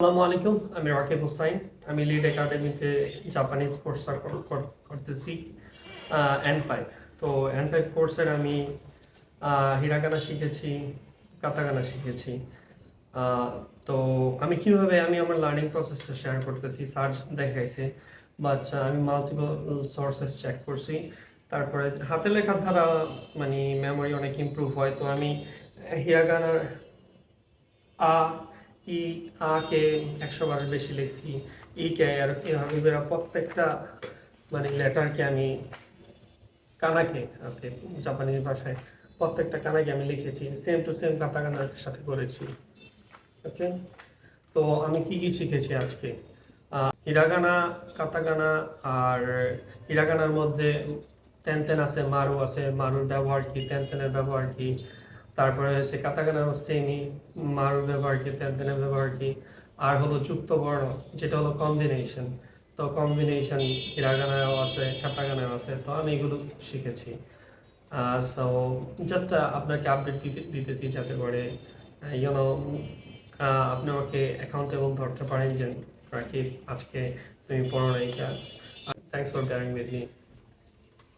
আসসালামু আলাইকুম, আমি রাকিব হোসাইন। আমি লিড একাডেমিতে জাপানিজ কোর্স করতেছি N5। তো N5 কোর্সের আমি হিরাগানা শিখেছি, কাতাকানা শিখেছি। তো আমি আমার লার্নিং প্রসেসটা শেয়ার করতেছি। সার্চ দেখাইছে, বাট আমি মাল্টিপল সোর্সেস চেক করছি। তারপরে হাতে লেখার দ্বারা মানে মেমোরি অনেক ইমপ্রুভ হয়। তো আমি হিরাগানার আ ই কে ১০০ বারের বেশি লিখছি। কে আর এভাবে প্রত্যেকটা মানে লেটারকে আমি কানাকে ওকে জাপানি ভাষায় প্রত্যেকটা কানাকে আমি লিখেছি, সেম টু সেম কাতাকানার সাথে করেছি। ওকে, তো আমি কি কি শিখেছি আজকে? Hiragana, katakana. আর হিরাগানার মধ্যে টেন আছে, মারু আছে, মারুর ব্যবহার কি, টেনের ব্যবহার কি। তারপরে হচ্ছে কাতাকানার সেমি, মারুর ব্যবহার কি, টেনের ব্যবহার কি। আর হলো যুক্ত বর্ণ, যেটা হলো কম্বিনেশন। তো কম্বিনেশন হিরাগানায়ও আছে, কাতাকানায়ও আছে। তো আমি এগুলো শিখেছি। সো জাস্ট আপনাকে আপডেট দিতেছি, যাতে করে ইউনো আপনি আমাকে অ্যাকাউন্টেবল ধরতে পারেন যে রাকিব, আজকে তুমি পড়ো নাই। Thanks for bearing with me.